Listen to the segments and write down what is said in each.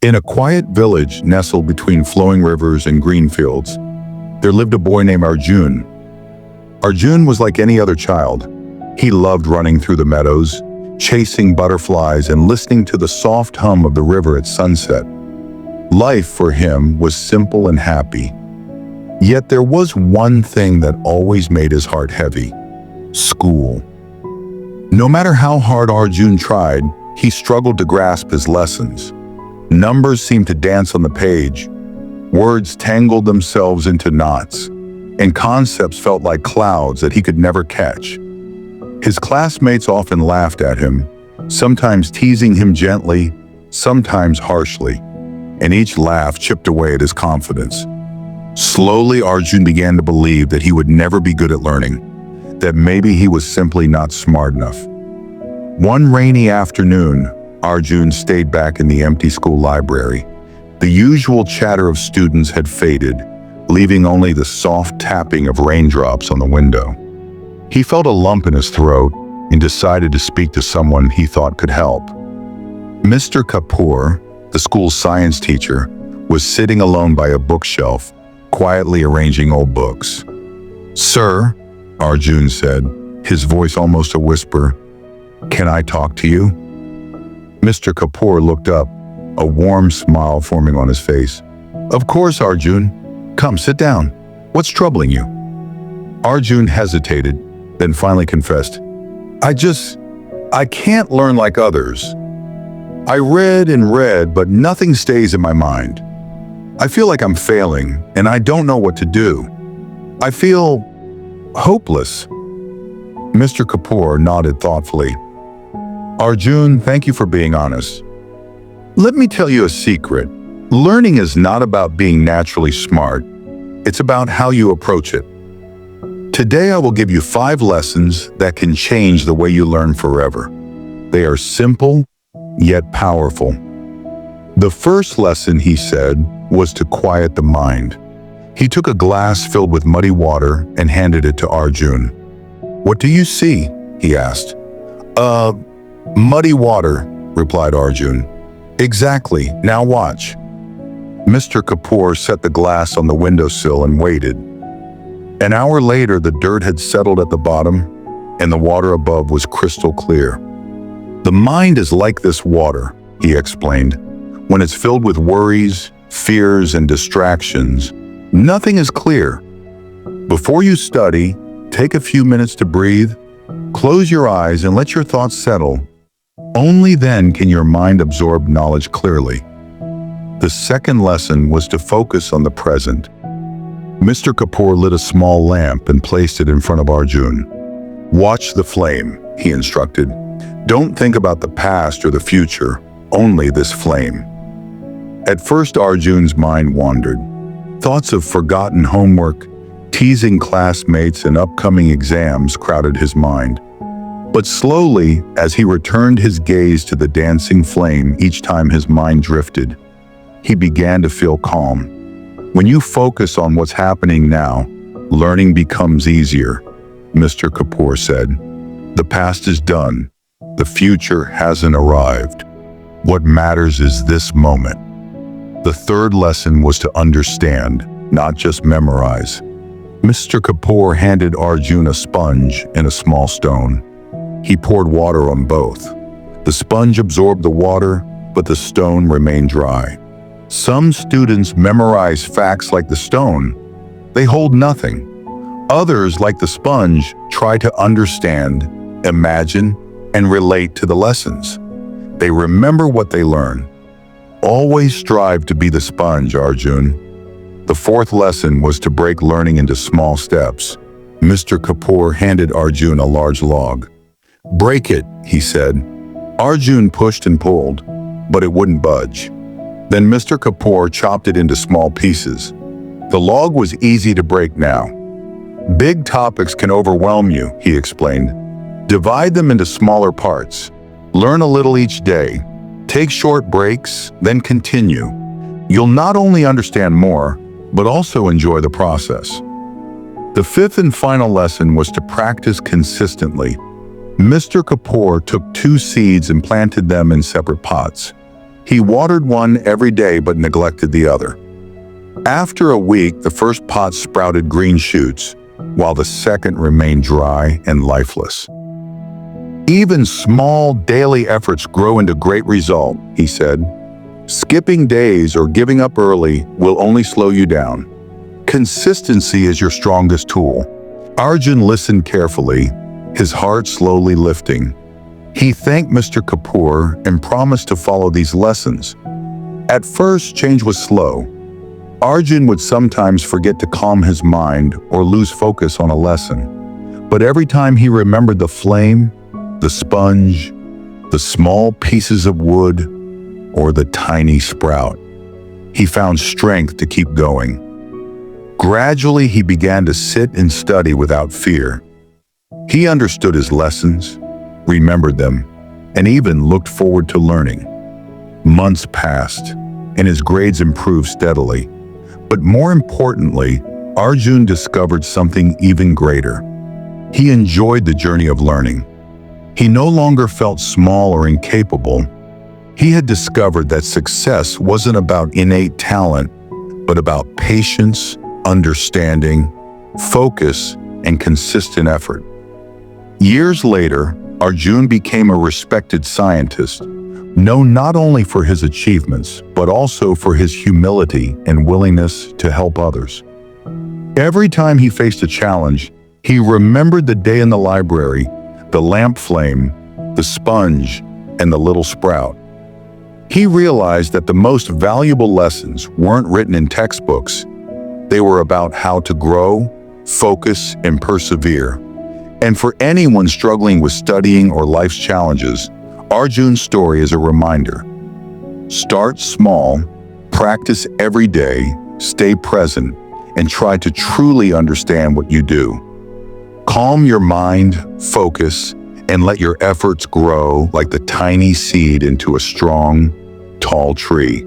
In a quiet village nestled between flowing rivers and green fields, there lived a boy named Arjun. Arjun was like any other child. He loved running through the meadows, chasing butterflies and listening to the soft hum of the river at sunset. Life for him was simple and happy. Yet there was one thing that always made his heart heavy: school. No matter how hard Arjun tried, he struggled to grasp his lessons. Numbers seemed to dance on the page. Words tangled themselves into knots, and concepts felt like clouds that he could never catch. His classmates often laughed at him, sometimes teasing him gently, sometimes harshly, and each laugh chipped away at his confidence. Slowly, Arjun began to believe that he would never be good at learning, that maybe he was simply not smart enough. One rainy afternoon, Arjun stayed back in the empty school library. The usual chatter of students had faded, leaving only the soft tapping of raindrops on the window. He felt a lump in his throat and decided to speak to someone he thought could help. Mr. Kapoor, the school's science teacher, was sitting alone by a bookshelf, quietly arranging old books. "Sir," Arjun said, his voice almost a whisper, "can I talk to you?" Mr. Kapoor looked up, a warm smile forming on his face. "Of course, Arjun. Come, sit down. What's troubling you?" Arjun hesitated, then finally confessed, I can't learn like others. I read and read, but nothing stays in my mind. I feel like I'm failing, and I don't know what to do. I feel hopeless." Mr. Kapoor nodded thoughtfully. "Arjun, thank you for being honest. Let me tell you a secret. Learning is not about being naturally smart. It's about how you approach it. Today I will give you 5 lessons that can change the way you learn forever. They are simple, yet powerful." The first lesson, he said, was to quiet the mind. He took a glass filled with muddy water and handed it to Arjun. "What do you see?" he asked. Muddy water," replied Arjun. "Exactly, now watch." Mr. Kapoor set the glass on the windowsill and waited. An hour later, the dirt had settled at the bottom, and the water above was crystal clear. "The mind is like this water," he explained. "When it's filled with worries, fears, and distractions, nothing is clear. Before you study, take a few minutes to breathe, close your eyes, and let your thoughts settle. Only then can your mind absorb knowledge clearly." The second lesson was to focus on the present. Mr. Kapoor lit a small lamp and placed it in front of Arjun. "Watch the flame," he instructed. "Don't think about the past or the future, only this flame." At first, Arjun's mind wandered. Thoughts of forgotten homework, teasing classmates, and upcoming exams crowded his mind. But slowly, as he returned his gaze to the dancing flame each time his mind drifted, he began to feel calm. When you focus on what's happening now, learning becomes easier, Mr. Kapoor said. The past is done. The future hasn't arrived. What matters is this moment. The third lesson was to understand, not just memorize. Mr. Kapoor handed Arjun a sponge and a small stone. He poured water on both. The sponge absorbed the water, but the stone remained dry. Some students memorize facts like the stone. They hold nothing. Others, like the sponge, try to understand, imagine, and relate to the lessons. They remember what they learn. Always strive to be the sponge, Arjun. The fourth lesson was to break learning into small steps. Mr. Kapoor handed Arjun a large log. "Break it," he said. Arjun pushed and pulled, but it wouldn't budge. Then Mr. Kapoor chopped it into small pieces. The log was easy to break now. "Big topics can overwhelm you," he explained. "Divide them into smaller parts. Learn a little each day. Take short breaks, then continue. You'll not only understand more, but also enjoy the process." The fifth and final lesson was to practice consistently. Mr. Kapoor took 2 seeds and planted them in separate pots. He watered one every day but neglected the other. After a week, the first pot sprouted green shoots, while the second remained dry and lifeless. Even small daily efforts grow into great result, he said. Skipping days or giving up early will only slow you down. Consistency is your strongest tool. Arjun listened carefully, his heart slowly lifting. He thanked Mr. Kapoor and promised to follow these lessons. At first, change was slow. Arjun would sometimes forget to calm his mind or lose focus on a lesson. But every time he remembered the flame, the sponge, the small pieces of wood, or the tiny sprout, he found strength to keep going. Gradually, he began to sit and study without fear. He understood his lessons, remembered them, and even looked forward to learning. Months passed, and his grades improved steadily. But more importantly, Arjun discovered something even greater. He enjoyed the journey of learning. He no longer felt small or incapable. He had discovered that success wasn't about innate talent, but about patience, understanding, focus, and consistent effort. Years later, Arjun became a respected scientist, known not only for his achievements, but also for his humility and willingness to help others. Every time he faced a challenge, he remembered the day in the library, the lamp flame, the sponge, and the little sprout. He realized that the most valuable lessons weren't written in textbooks. They were about how to grow, focus, and persevere. And for anyone struggling with studying or life's challenges, Arjun's story is a reminder. Start small, practice every day, stay present, and try to truly understand what you do. Calm your mind, focus, and let your efforts grow like the tiny seed into a strong, tall tree.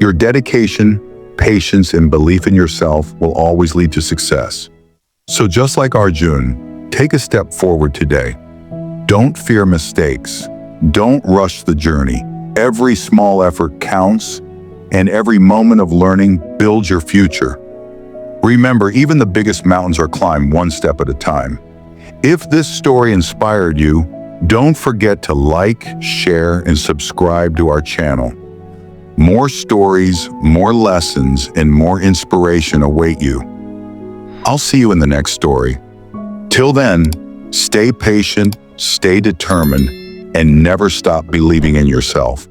Your dedication, patience, and belief in yourself will always lead to success. So just like Arjun, take a step forward today. Don't fear mistakes. Don't rush the journey. Every small effort counts, and every moment of learning builds your future. Remember, even the biggest mountains are climbed one step at a time. If this story inspired you, don't forget to like, share, and subscribe to our channel. More stories, more lessons, and more inspiration await you. I'll see you in the next story. Till then, stay patient, stay determined, and never stop believing in yourself.